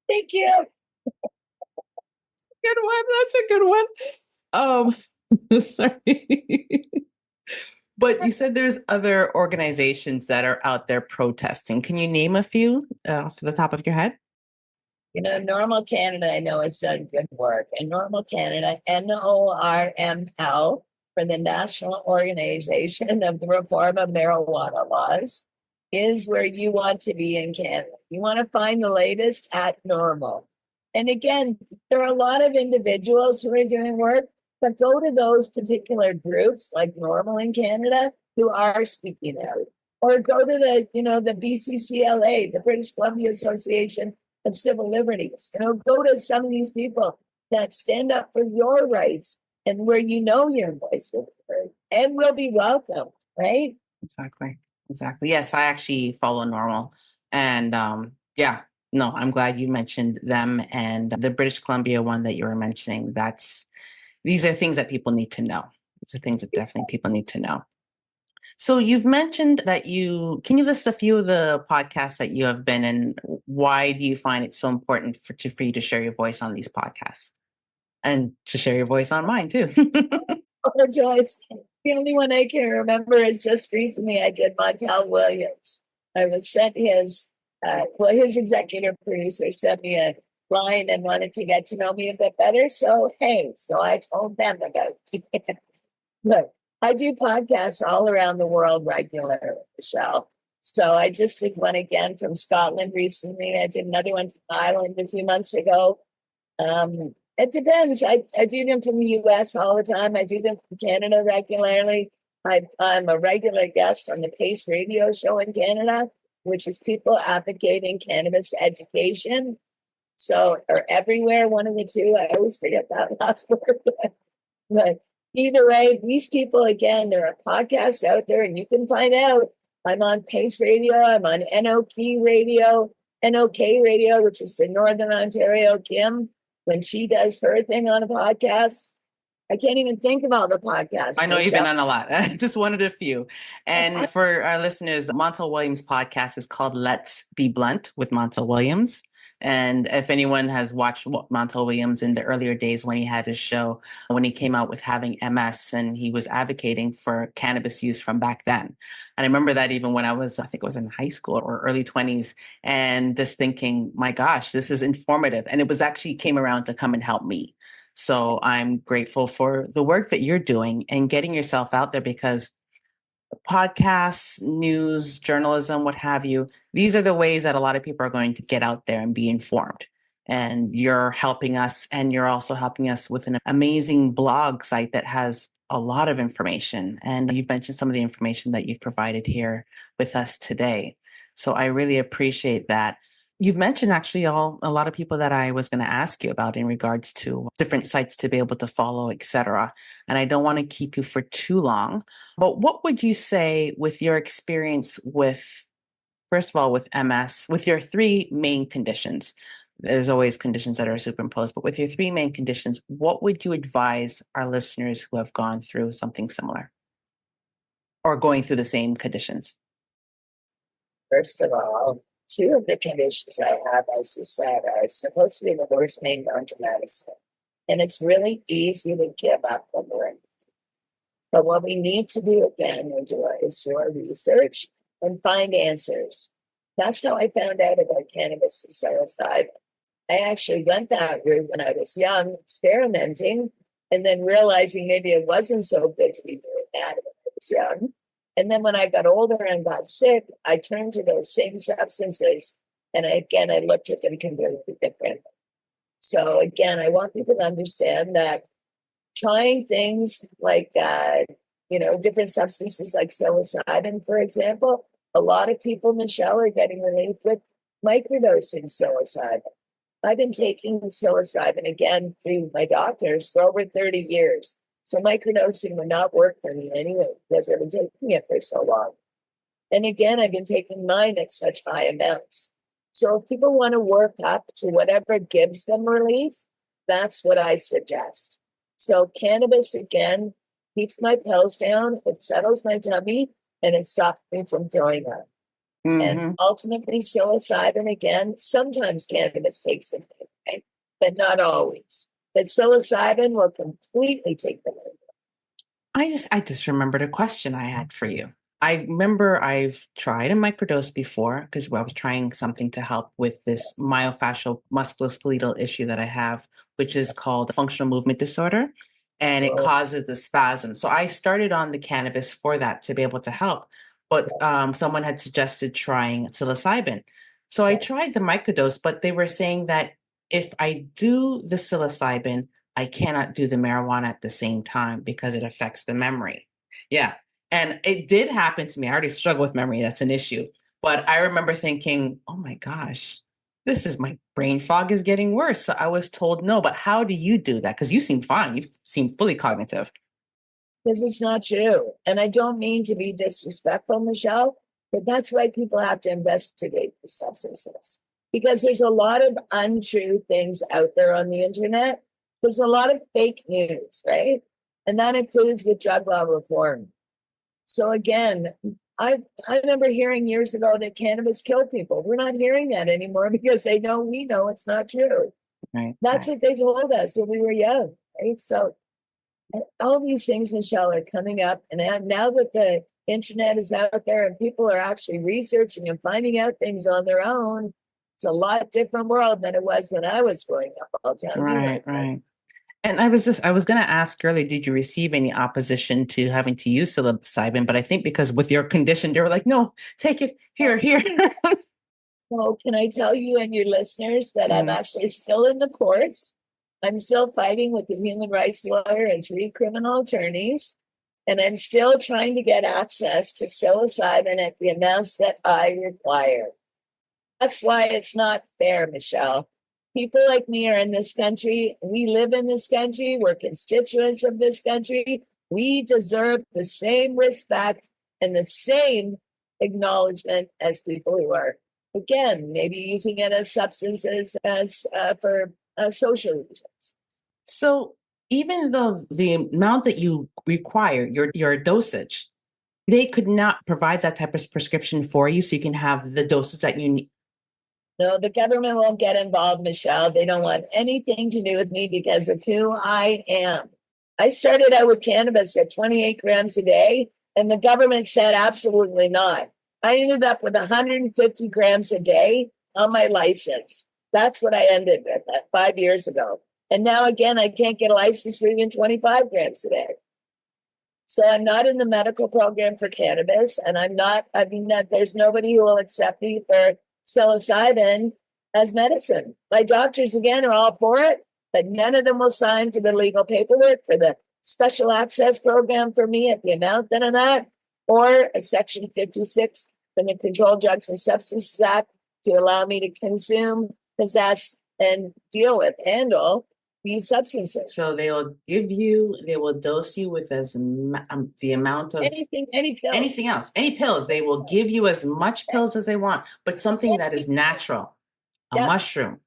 Thank you. Good one. That's a good one. Sorry. But you said there's other organizations that are out there protesting. Can you name a few off the top of your head? Normal Canada, I know, has done good work. And Normal Canada, NORML, for the National Organization of the Reform of Marijuana Laws, is where you want to be in Canada. You want to find the latest at Normal. And again, there are a lot of individuals who are doing work, but go to those particular groups like Normal in Canada who are speaking out. Or go to the BCCLA, the British Columbia Association of Civil Liberties. Go to some of these people that stand up for your rights and where your voice will be heard and will be welcomed, right? Exactly. Yes, I actually follow Normal. And I'm glad you mentioned them, and the British Columbia one that you were mentioning. These are things that people need to know. These are things that definitely people need to know. So you've mentioned that can you list a few of the podcasts that you have been in? Why do you find it so important for you to share your voice on these podcasts and to share your voice on mine too? Oh, Joyce, the only one I can remember is just recently I did Montel Williams. I was sent his executive producer sent me a line and wanted to get to know me a bit better. So I told them about it. Look, I do podcasts all around the world regularly, Michelle. So I just did one again from Scotland recently. I did another one from Ireland a few months ago. It depends. I do them from the US all the time. I do them from Canada regularly. I'm a regular guest on the Pace radio show in Canada, which is people advocating cannabis education. So, or everywhere, one of the two. I always forget that last word. But either way, these people, again, there are podcasts out there and you can find out. I'm on Pace Radio. I'm on NOK Radio, which is for Northern Ontario. Kim, when she does her thing on a podcast, I can't even think of all the podcasts. I know you've been on a lot. I just wanted a few. And for our listeners, Montel Williams' podcast is called Let's Be Blunt with Montel Williams. And if anyone has watched Montel Williams in the earlier days when he had his show, when he came out with having MS and he was advocating for cannabis use from back then. And I remember that even when I think it was in high school or early 20s, and just thinking, my gosh, this is informative. And it was actually came around to come and help me. So I'm grateful for the work that you're doing and getting yourself out there, because podcasts, news, journalism, what have you, these are the ways that a lot of people are going to get out there and be informed. And you're helping us, and you're also helping us with an amazing blog site that has a lot of information. And you've mentioned some of the information that you've provided here with us today. So I really appreciate that. You've mentioned actually a lot of people that I was going to ask you about in regards to different sites to be able to follow, etc. And I don't want to keep you for too long, but what would you say with your experience with, first of all, with MS, with your three main conditions? There's always conditions that are superimposed, but with your three main conditions, what would you advise our listeners who have gone through something similar or going through the same conditions? First of all, two of the conditions I have, as you said, are supposed to be the worst pain known to medicine. And it's really easy to give up when we're in. But what we need to do again is do our research and find answers. That's how I found out about cannabis and psilocybin. I actually went that route when I was young, experimenting, and then realizing maybe it wasn't so good to be doing that when I was young. And then when I got older and got sick, I turned to those same substances. And again, I looked at them completely different. So again, I want people to understand that trying things like, different substances like psilocybin, for example, a lot of people, Michelle, are getting relief with microdosing psilocybin. I've been taking psilocybin again through my doctors for over 30 years. So microdosing would not work for me anyway, because I've been taking it for so long. And again, I've been taking mine at such high amounts. So if people want to work up to whatever gives them relief, that's what I suggest. So cannabis, again, keeps my pills down, it settles my tummy, and it stops me from throwing up. Mm-hmm. And ultimately, psilocybin, again, sometimes cannabis takes it away, but not always. But psilocybin will completely take them away. I just remembered a question I had for you. I remember I've tried a microdose before because I was trying something to help with this myofascial musculoskeletal issue that I have, which is called functional movement disorder, and it causes the spasm. So I started on the cannabis for that to be able to help. But someone had suggested trying psilocybin. So I tried the microdose, but they were saying that if I do the psilocybin, I cannot do the marijuana at the same time because it affects the memory. Yeah. And it did happen to me. I already struggle with memory. That's an issue. But I remember thinking, oh my gosh, my brain fog is getting worse. So I was told no. But how do you do that? Because you seem fine. You seem fully cognitive. Because it's not true. And I don't mean to be disrespectful, Michelle, but that's why people have to investigate the substances. Because there's a lot of untrue things out there on the internet. There's a lot of fake news, right? And that includes with drug law reform. So again, I remember hearing years ago that cannabis killed people. We're not hearing that anymore because we know it's not true. Right. That's what they told us when we were young, right? So all these things, Michelle, are coming up. And now that the internet is out there and people are actually researching and finding out things on their own, it's a lot different world than it was when I was growing up. I'll tell you. Right. And I was going to ask earlier, did you receive any opposition to having to use psilocybin? But I think because with your condition, they were like, no, take it here. Well, can I tell you and your listeners that I'm actually still in the courts? I'm still fighting with the human rights lawyer and 3 criminal attorneys, and I'm still trying to get access to psilocybin at the amounts that I require. That's why it's not fair, Michelle. People like me are in this country. We live in this country. We're constituents of this country. We deserve the same respect and the same acknowledgement as people who are, again, maybe using it as substances as for social reasons. So even though the amount that you require, your dosage, they could not provide that type of prescription for you so you can have the doses that you need. No, the government won't get involved, Michelle. They don't want anything to do with me because of who I am. I started out with cannabis at 28 grams a day, and the government said absolutely not. I ended up with 150 grams a day on my license. That's what I ended with 5 years ago. And now, again, I can't get a license for even 25 grams a day. So I'm not in the medical program for cannabis, and there's nobody who will accept me for psilocybin as medicine. My doctors, again, are all for it, but none of them will sign for the legal paperwork for the special access program for me at the amount that I'm at, or a Section 56 from the Controlled Drugs and Substances Act to allow me to consume, possess, and handle these substances. So they will dose you with the amount of any pills. anything else, any pills. They will give you as much pills as they want, but something that is natural, a mushroom,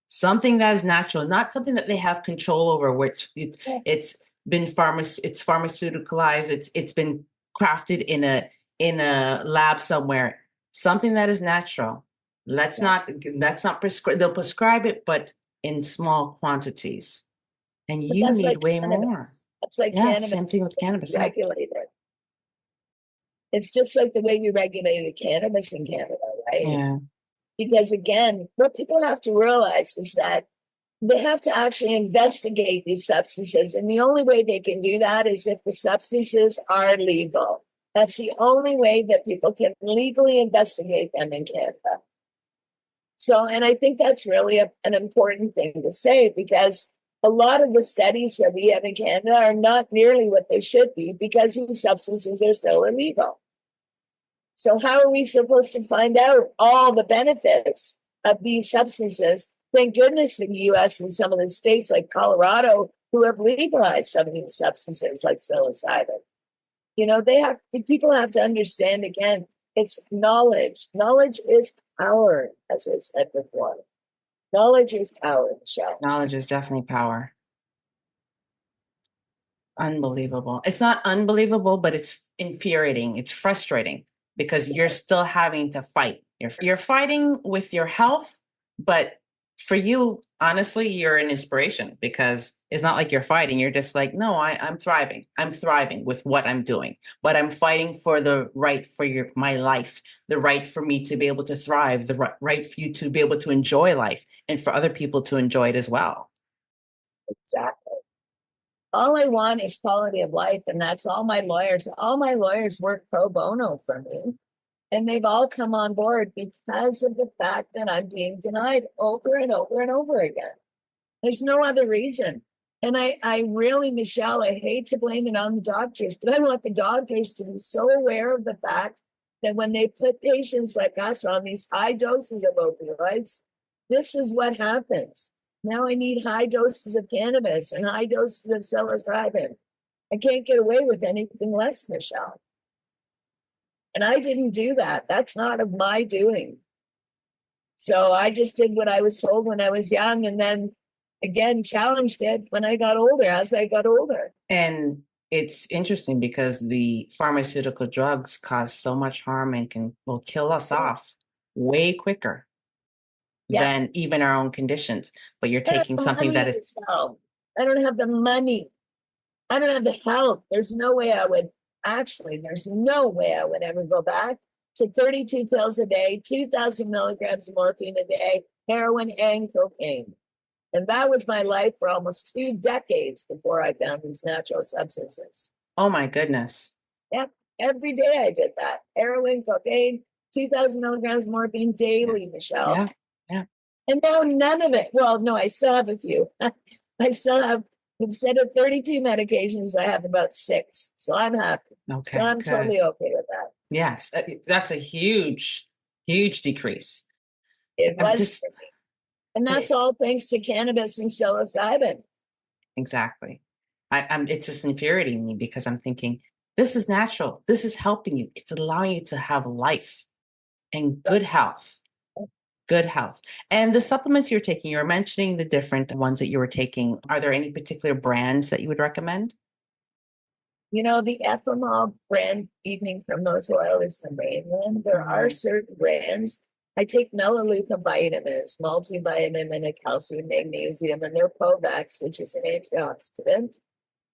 something that is natural, not something that they have control over, which it's pharmaceuticalized, it's been crafted in a lab somewhere, something that is natural. That's not prescribe. They'll prescribe it, but in small quantities, and you need like way cannabis. more. That's like cannabis. Same thing with cannabis. Regulated. It's just like the way we regulated cannabis in Canada, right? Yeah. Because again, what people have to realize is that they have to actually investigate these substances, and the only way they can do that is if the substances are legal. That's the only way that people can legally investigate them in Canada. So, and I think that's really an important thing to say, because a lot of the studies that we have in Canada are not nearly what they should be because these substances are so illegal. So how are we supposed to find out all the benefits of these substances? Thank goodness for the US and some of the states like Colorado who have legalized some of these substances like psilocybin. You know, people have to understand, again, it's knowledge. Knowledge is power, as I said before. Knowledge is power, Michelle. Knowledge is definitely power. Unbelievable. It's not unbelievable, but it's infuriating. It's frustrating because you're still having to fight. You're fighting with your health, but for you, honestly, you're an inspiration because it's not like you're fighting. You're just like, no, I'm thriving. I'm thriving with what I'm doing, but I'm fighting for the right for my life, the right for me to be able to thrive, the right for you to be able to enjoy life and for other people to enjoy it as well. Exactly. All I want is quality of life, and that's all my lawyers. All my lawyers work pro bono for me. And they've all come on board because of the fact that I'm being denied over and over and over again. There's no other reason. And I really, Michelle, I hate to blame it on the doctors, but I want the doctors to be so aware of the fact that when they put patients like us on these high doses of opioids, this is what happens. Now I need high doses of cannabis and high doses of psilocybin. I can't get away with anything less, Michelle. And I didn't do that. That's not of my doing. So I just did what I was told when I was young, and then again challenged it when I got older, as I got older. And it's interesting because the pharmaceutical drugs cause so much harm and will kill us off way quicker than even our own conditions. But you're taking something that is... I don't have the money. I don't have the health. There's no way I would ever go back to 32 pills a day, 2,000 milligrams of morphine a day, heroin and cocaine. And that was my life for almost 2 decades before I found these natural substances. Oh my goodness. Yeah, every day I did that. Heroin, cocaine, 2,000 milligrams of morphine daily, Michelle. Yeah. And now none of it. Well, no, I still have a few. I still have, instead of 32 medications, I have about 6. So I'm happy. Okay, So I'm good. totally okay with that. Yes, that's a huge, huge decrease. It I'm was, just and that's all thanks to cannabis and psilocybin. exactly. It's just infuriating me because I'm thinking, this is natural. This is helping you. It's allowing you to have life and good health. Good health. And the supplements you're taking, you were mentioning the different ones that you were taking. Are there any particular brands that you would recommend? You know, the ethanol brand evening primrose oil is the main one. There are certain brands. I take melaleuca vitamins, multivitamin, and a calcium, magnesium, and they're Provax, which is an antioxidant.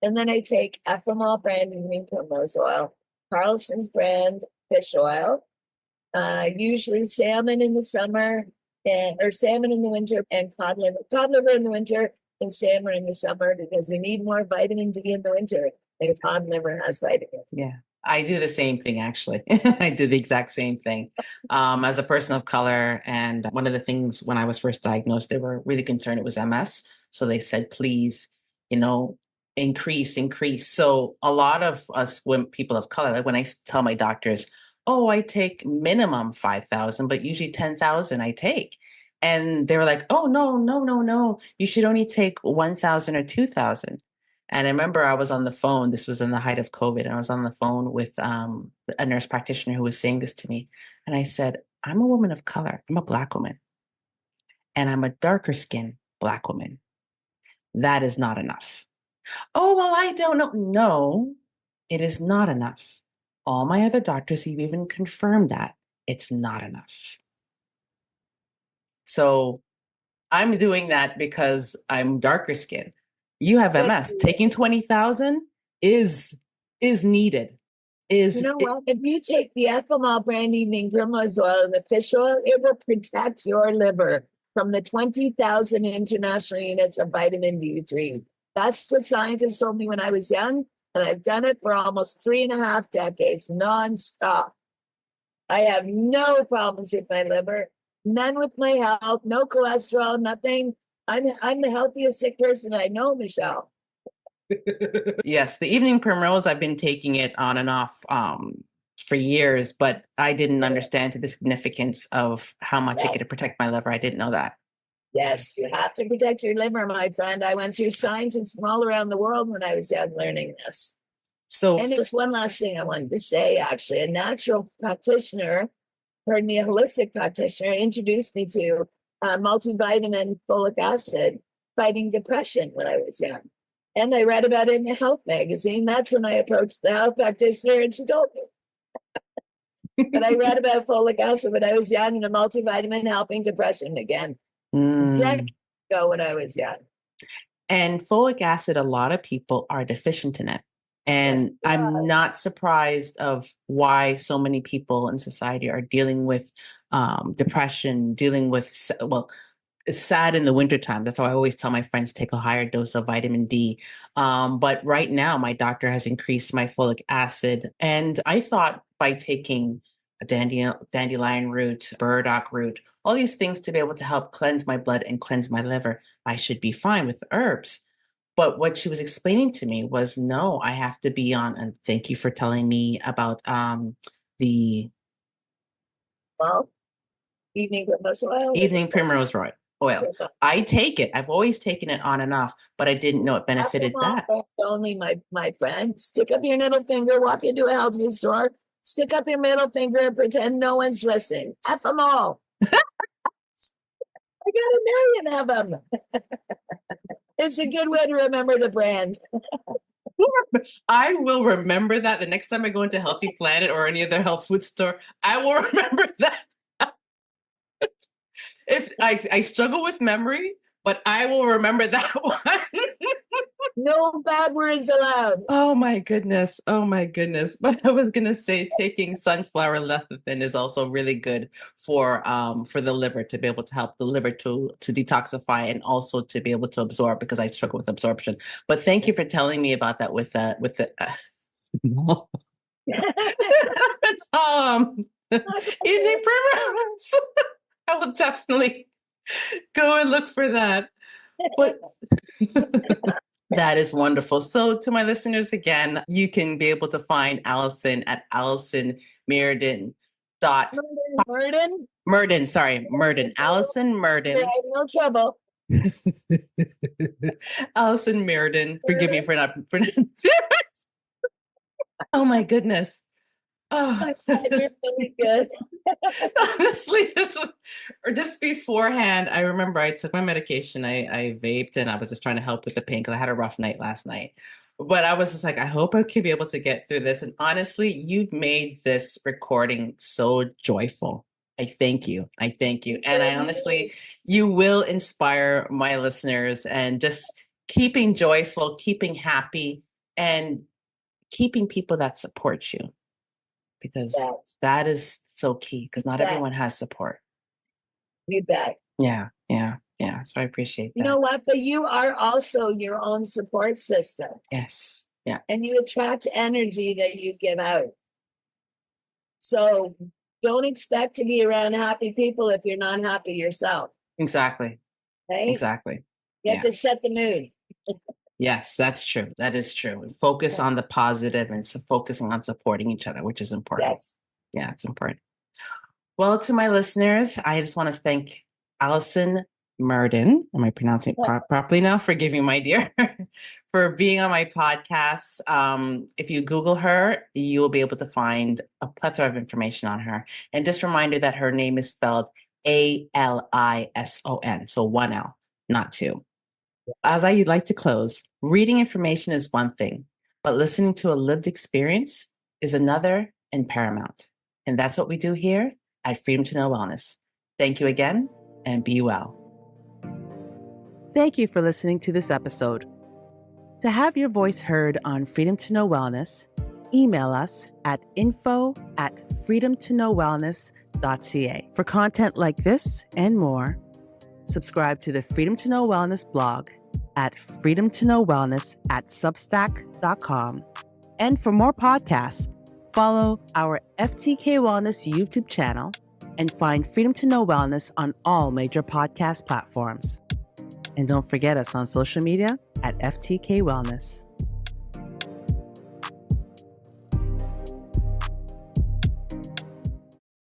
And then I take ethanol brand evening primrose oil, Carlson's brand fish oil, usually salmon in the summer, or salmon in the winter, and cod liver in the winter, and salmon in the summer, because we need more vitamin D in the winter. And cod liver has vitamins. Yeah, I do the same thing, actually. I do the exact same thing. As a person of color, and one of the things when I was first diagnosed, they were really concerned it was MS. So they said, please, increase. So a lot of us people of color, like when I tell my doctors, oh, I take minimum 5,000, but usually 10,000 I take. And they were like, oh, no. You should only take 1,000 or 2,000. And I remember I was on the phone. This was in the height of COVID. And I was on the phone with a nurse practitioner who was saying this to me. And I said, I'm a woman of color. I'm a Black woman. And I'm a darker skinned Black woman. That is not enough. Oh, well, I don't know. No, it is not enough. All my other doctors have even confirmed that it's not enough. So I'm doing that because I'm darker skinned. You have MS. Taking 20,000 is needed. You know what? If you take the ethanol brand evening primrose oil and the fish oil, it will protect your liver from the 20,000 international units of vitamin D3. That's what scientists told me when I was young, and I've done it for almost 3.5 decades, nonstop. I have no problems with my liver, none with my health, no cholesterol, nothing. I'm the healthiest sick person I know, Michelle. Yes, the evening primrose, I've been taking it on and off for years, but I didn't understand the significance of how much it could protect my liver. I didn't know that. Yes, you have to protect your liver, my friend. I went through scientists from all around the world when I was young learning this. And there's one last thing I wanted to say, actually. A natural practitioner, pardon me, a holistic practitioner, introduced me to multivitamin folic acid fighting depression when I was young. And I read about it in a health magazine. That's when I approached the health practitioner and she told me. But I read about folic acid when I was young and a multivitamin helping depression again. Decades ago when I was young. And folic acid, a lot of people are deficient in it. And I'm not surprised of why so many people in society are dealing with depression, dealing with, it's sad in the wintertime. That's why I always tell my friends, take a higher dose of vitamin D. But right now, my doctor has increased my folic acid. And I thought by taking a dandelion root, burdock root, all these things to be able to help cleanse my blood and cleanse my liver, I should be fine with herbs. But what she was explaining to me was, no, I have to be on, and thank you for telling me about the evening primrose oil. Evening primrose oil. I take it. I've always taken it on and off, but I didn't know it benefited that. Only, my friend. Stick up your middle finger, walk into a health food store, stick up your middle finger and pretend no one's listening. F them all. I got 1 million of them. It's a good way to remember the brand. I will remember that the next time I go into Healthy Planet or any other health food store. I will remember that. If I struggle with memory, but I will remember that one. No bad words allowed. Oh my goodness. But I was gonna say taking sunflower lecithin is also really good for the liver, to be able to help the liver to detoxify and also to be able to absorb, because I struggle with absorption. But thank you for telling me about that with the evening primrose. I will definitely Go and look for that. But that is wonderful. So to my listeners, again, you can be able to find Alison at Alison Myrden. Myrden? Myrden. Alison Myrden. No trouble. Alison Myrden. Forgive me for not pronouncing it. Oh my goodness. Oh, You're really good. honestly, this was, or just beforehand, I remember I took my medication. I vaped and I was just trying to help with the pain because I had a rough night last night. But I was just like, I hope I could be able to get through this. And honestly, you've made this recording so joyful. I thank you. I thank you. And I honestly, you will inspire my listeners and just keeping joyful, keeping happy, and keeping people that support you. Because that is so key because not everyone has support. You bet. Yeah. So I appreciate that. You know what? But you are also your own support system. Yes. Yeah. And you attract energy that you give out. So don't expect to be around happy people if you're not happy yourself. Exactly. Right? Exactly. You have to set the mood. Yes, that's true. That is true. Focus on the positive and focusing on supporting each other, which is important. Yes. Yeah, it's important. Well, to my listeners, I just want to thank Alison Myrden. Am I pronouncing it properly now? Forgive me, my dear, for being on my podcast. If you Google her, you will be able to find a plethora of information on her. And just a reminder that her name is spelled Alison. So 1 L, not 2. As I like to close, reading information is one thing, but listening to a lived experience is another and paramount. And that's what we do here at Freedom to Know Wellness. Thank you again, and be well. Thank you for listening to this episode. To have your voice heard on Freedom to Know Wellness, email us at info@freedomtoknowwellness.ca. For content like this and more, subscribe to the Freedom to Know Wellness blog at freedomtoknowwellness@substack.com. And for more podcasts, follow our FTK Wellness YouTube channel and find Freedom to Know Wellness on all major podcast platforms. And don't forget us on social media at FTK Wellness.